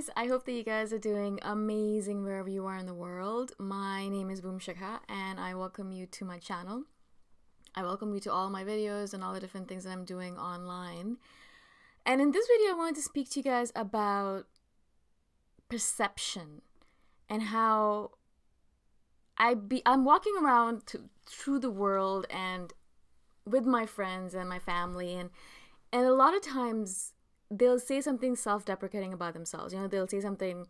guys, I hope that you guys are doing amazing wherever you are in the world. My name is Shikha and I welcome you to my channel. I welcome you to all my videos and all the different things that I'm doing online. And in this video I wanted to speak to you guys about perception and how I'm walking around through the world and with my friends and my family, and a lot of times they'll say something self-deprecating about themselves. You know, they'll say something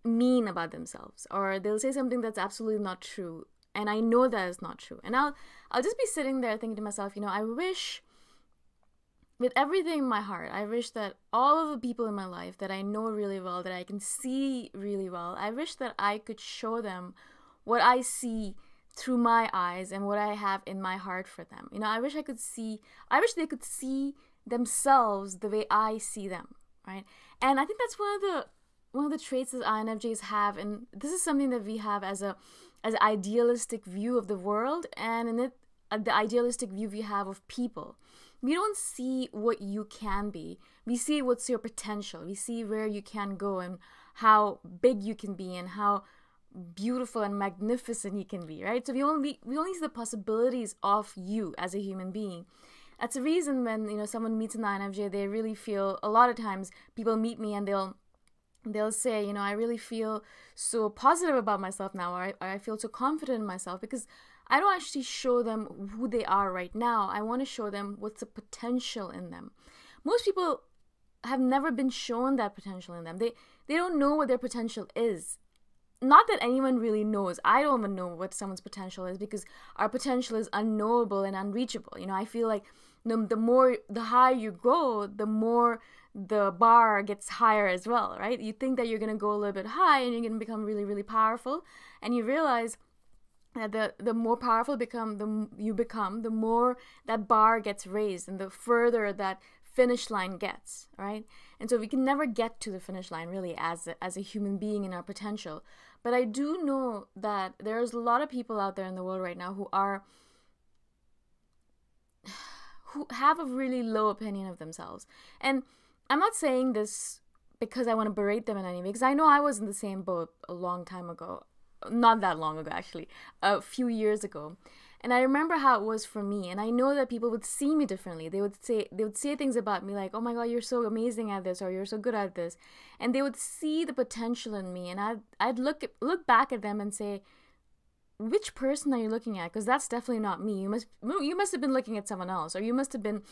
mean about themselves, or they'll say something that's absolutely not true, and I know that is not true. And I'll just be sitting there thinking to myself, you know, I wish with everything in my heart, I wish that all of the people in my life that I know really well, that I can see really well, I wish that I could show them what I see through my eyes and what I have in my heart for them. You know, I wish they could see themselves the way I see them, right? And I think that's one of the traits that INFJs have, and this is something that we have as an idealistic view of the world, and in it the idealistic view we have of people. We don't see what you can be. We see what's your potential. We see where you can go and how big you can be and how beautiful and magnificent you can be, right? So we only see the possibilities of you as a human being. That's the reason when, you know, someone meets an INFJ, they really feel, a lot of times people meet me and they'll say, you know, I really feel so positive about myself now, or I feel so confident in myself, because I don't actually show them who they are right now. I want to show them what's the potential in them. Most people have never been shown that potential in them. They don't know what their potential is. Not that anyone really knows. I don't even know what someone's potential is, because our potential is unknowable and unreachable. You know, I feel like the higher you go, the more the bar gets higher as well, right? You think that you're going to go a little bit high and you're going to become really, really powerful, and you realize that the more powerful you become, the more that bar gets raised and the further that finish line gets, right? And so we can never get to the finish line really as a human being in our potential. But I do know that there's a lot of people out there in the world right now who have a really low opinion of themselves. And I'm not saying this because I want to berate them in any way, because I know I was in the same boat a long time ago. Not that long ago, actually, a few years ago. And I remember how it was for me, and I know that people would see me differently. They would say things about me like, oh my God, you're so amazing at this, or you're so good at this. And they would see the potential in me, and I'd look back at them and say, which person are you looking at? Because that's definitely not me. You must have been looking at someone else, or you must have been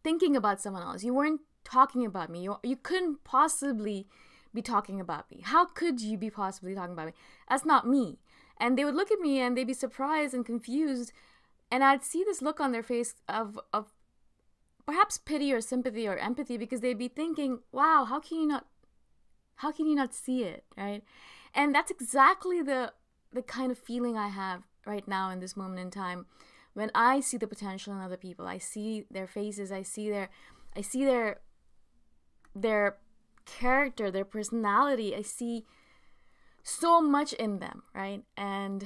thinking about someone else. You weren't talking about me. You couldn't possibly be talking about me. How could you be possibly talking about me? That's not me. And they would look at me and they'd be surprised and confused, and I'd see this look on their face of perhaps pity or sympathy or empathy, because they'd be thinking, wow, how can you not see it, right? And that's exactly the kind of feeling I have right now in this moment in time when I see the potential in other people. I see their faces, I see their character, their personality. I see so much in them, right? And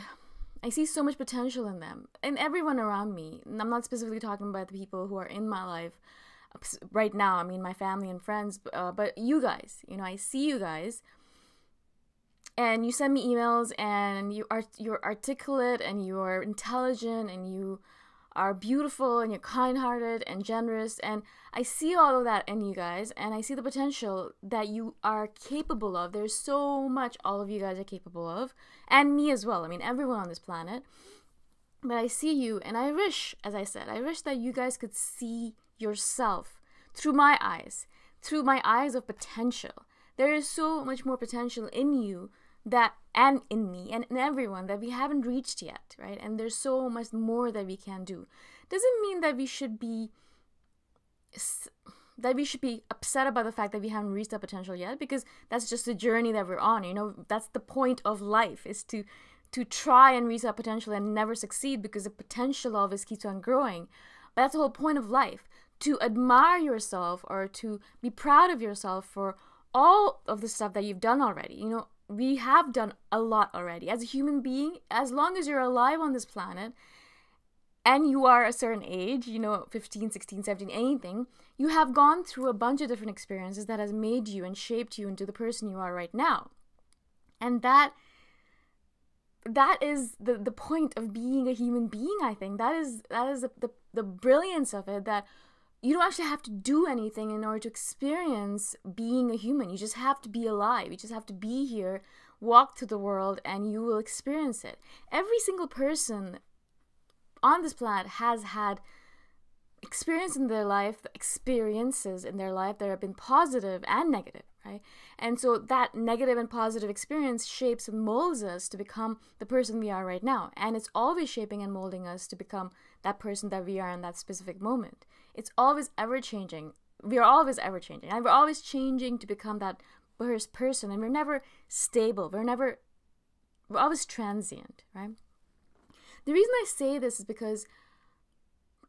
I see so much potential in them and everyone around me. And I'm not specifically talking about the people who are in my life right now. I mean, my family and friends, but you guys, you know, I see you guys, and you send me emails, and you're articulate, and you're intelligent, and you are beautiful, and you're kind-hearted and generous, and I see all of that in you guys, and I see the potential that you are capable of. There's so much all of you guys are capable of, and me as well. I mean, everyone on this planet. But I see you, and I wish, as I said, I wish that you guys could see yourself through my eyes of potential. There is so much more potential in you and in me and in everyone that we haven't reached yet, right? And there's so much more that we can do. Doesn't mean that we should be upset about the fact that we haven't reached that potential yet, because that's just the journey that we're on. You know, that's the point of life, is to try and reach that potential and never succeed, because the potential always keeps on growing. But that's the whole point of life, to admire yourself or to be proud of yourself for all of the stuff that you've done already. You know, we have done a lot already as a human being. As long as you're alive on this planet, and you are a certain age, 15, 16, 17, anything, you have gone through a bunch of different experiences that has made you and shaped you into the person you are right now. And that is the point of being a human being, I think. That is the brilliance of it, that you don't actually have to do anything in order to experience being a human. You just have to be alive. You just have to be here, walk through the world, and you will experience it. Every single person on this planet has had experiences in their life that have been positive and negative, right? And so that negative and positive experience shapes and molds us to become the person we are right now. And it's always shaping and molding us to become that person that we are in that specific moment. It's always ever changing. We are always ever changing. And we're always changing to become that person. And we're never stable. We're always transient, right? The reason I say this is because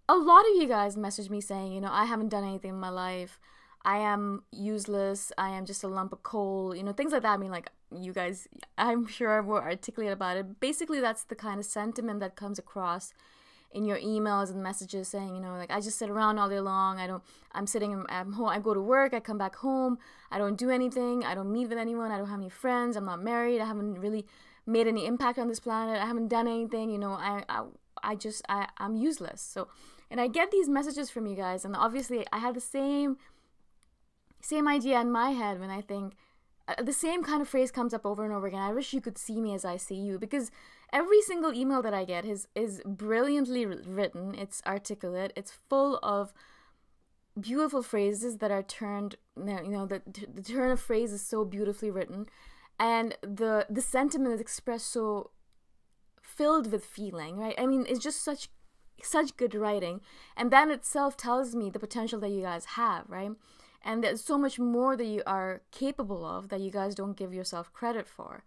a lot of you guys message me saying, I haven't done anything in my life. I am useless. I am just a lump of coal, things like that. I mean, like, you guys, I'm sure are more articulate about it. Basically, that's the kind of sentiment that comes across in your emails and messages saying, like, I just sit around all day long. I'm sitting at home. I go to work. I come back home. I don't do anything. I don't meet with anyone. I don't have any friends. I'm not married. I haven't really made any impact on this planet. I haven't done anything. I'm useless. So, and I get these messages from you guys, and obviously I have the same idea in my head when I think the same kind of phrase comes up over and over again. I wish you could see me as I see you, because every single email that I get is brilliantly written. It's articulate. It's full of beautiful phrases that are turned, the turn of phrase is so beautifully written, and the sentiment is expressed so filled with feeling, right? I mean, it's just such good writing, and that itself tells me the potential that you guys have, right? And there's so much more that you are capable of that you guys don't give yourself credit for.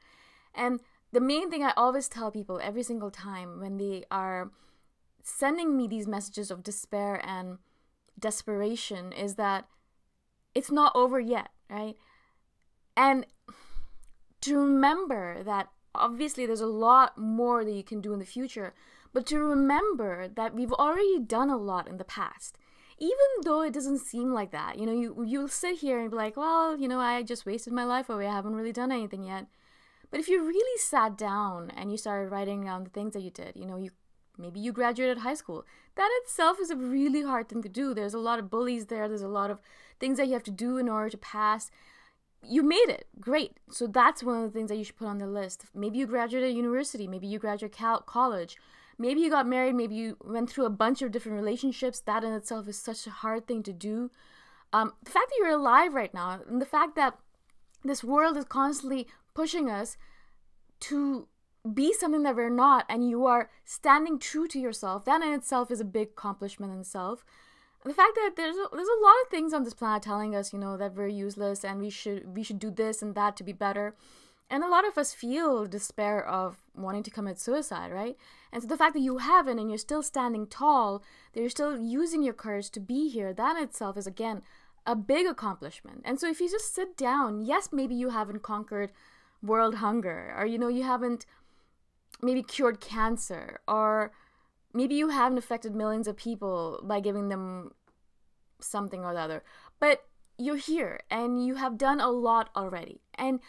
And the main thing I always tell people every single time when they are sending me these messages of despair and desperation is that it's not over yet, right? And to remember that obviously there's a lot more that you can do in the future, but to remember that we've already done a lot in the past. Even though it doesn't seem like that, you'll sit here and be like, well, I just wasted my life away. I haven't really done anything yet. But if you really sat down and you started writing down the things that you did, maybe you graduated high school. That itself is a really hard thing to do. There's a lot of bullies there. There's a lot of things that you have to do in order to pass. You made it. Great. So that's one of the things that you should put on the list. Maybe you graduated university. Maybe you graduated college. Maybe you got married, maybe you went through a bunch of different relationships. That in itself is such a hard thing to do. The fact that you're alive right now, and the fact that this world is constantly pushing us to be something that we're not, and you are standing true to yourself, that in itself is a big accomplishment in itself. The fact that there's a lot of things on this planet telling us, that we're useless and we should do this and that to be better. And a lot of us feel despair of wanting to commit suicide, right? And so the fact that you haven't and you're still standing tall, that you're still using your courage to be here, that in itself is, again, a big accomplishment. And so if you just sit down, yes, maybe you haven't conquered world hunger, or, you haven't maybe cured cancer, or maybe you haven't affected millions of people by giving them something or the other, but you're here and you have done a lot already. And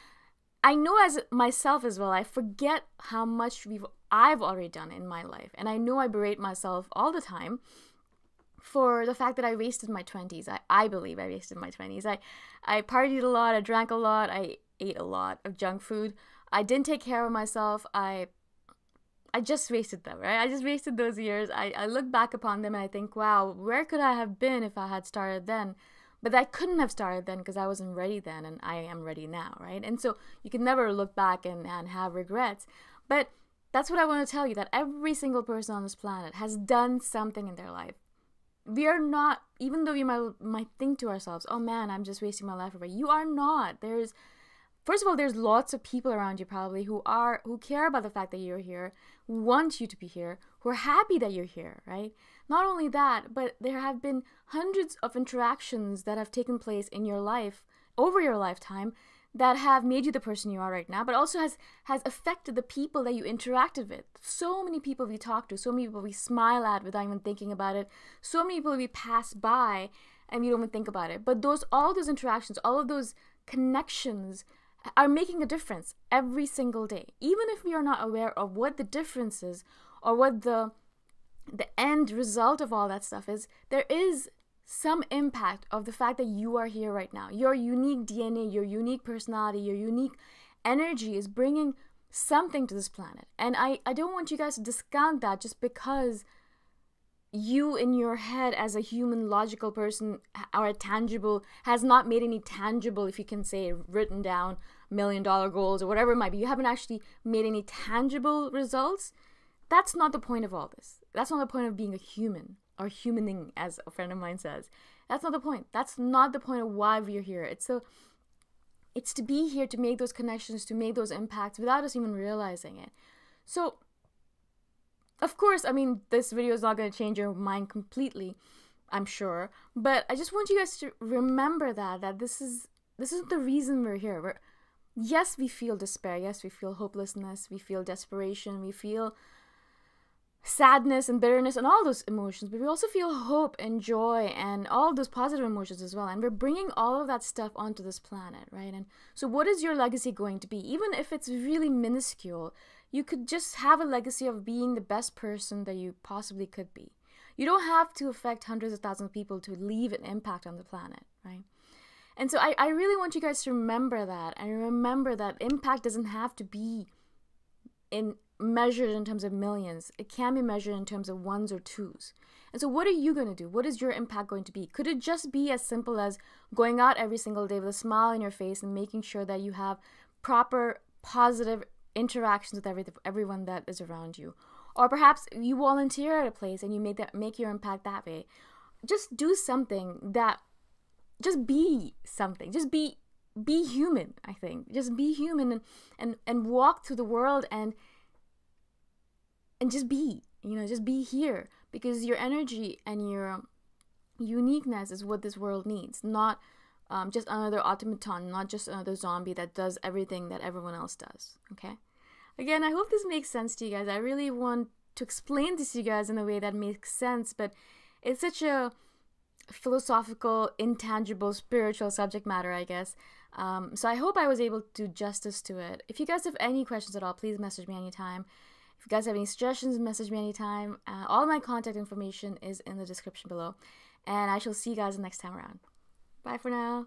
I know as myself as well, I forget how much I've already done in my life. And I know I berate myself all the time for the fact that I wasted my 20s. I believe I wasted my 20s. I partied a lot, I drank a lot, I ate a lot of junk food. I didn't take care of myself. I just wasted them, right? I just wasted those years. I look back upon them and I think, wow, where could I have been if I had started then? But I couldn't have started then because I wasn't ready then, and I am ready now, right? And so you can never look back and have regrets. But that's what I want to tell you, that every single person on this planet has done something in their life. We are not, even though we might think to ourselves, oh man, I'm just wasting my life away. You are not. First of all, there's lots of people around you probably who care about the fact that you're here, who want you to be here, who are happy that you're here, right? Not only that, but there have been hundreds of interactions that have taken place in your life, over your lifetime, that have made you the person you are right now, but also has affected the people that you interacted with. So many people we talk to, so many people we smile at without even thinking about it, so many people we pass by and we don't even think about it. But all those interactions, all of those connections are making a difference every single day. Even if we are not aware of what the difference is or what the end result of all that stuff is, there is some impact of the fact that you are here right now. Your unique DNA, your unique personality, your unique energy is bringing something to this planet. And I don't want you guys to discount that just because you in your head as a human logical person or a tangible has not made any tangible, if you can say, written down $1 million goals or whatever it might be. You haven't actually made any tangible results. That's not the point of all this. That's not the point of being a human, or humaning, as a friend of mine says. That's not the point. That's not the point of why we're here. It's to be here to make those connections, to make those impacts without us even realizing it. So, of course, I mean, this video is not going to change your mind completely, I'm sure. But I just want you guys to remember that this is the reason we're here. Yes, we feel despair. Yes, we feel hopelessness. We feel desperation. We feel sadness and bitterness and all those emotions, but we also feel hope and joy and all those positive emotions as well. And we're bringing all of that stuff onto this planet, right? And so what is your legacy going to be? Even if it's really minuscule, you could just have a legacy of being the best person that you possibly could be. You don't have to affect hundreds of thousands of people to leave an impact on the planet, right? And so I really want you guys to remember that, and remember that impact doesn't have to be measured in terms of millions. It can be measured in terms of ones or twos. And so what are you going to do? What is your impact going to be? Could it just be as simple as going out every single day with a smile on your face and making sure that you have proper positive interactions with everyone that is around you? Or perhaps you volunteer at a place and you make your impact that way. Just do something just be something. Just be human, I think. Just be human and walk through the world and just be, just be here, because your energy and your uniqueness is what this world needs, not just another automaton, not just another zombie that does everything that everyone else does, okay? Again, I hope this makes sense to you guys. I really want to explain this to you guys in a way that makes sense, but it's such a philosophical, intangible, spiritual subject matter, I guess. So I hope I was able to do justice to it. If you guys have any questions at all, please message me anytime. If you guys have any suggestions, message me anytime. All my contact information is in the description below. And I shall see you guys next time around. Bye for now.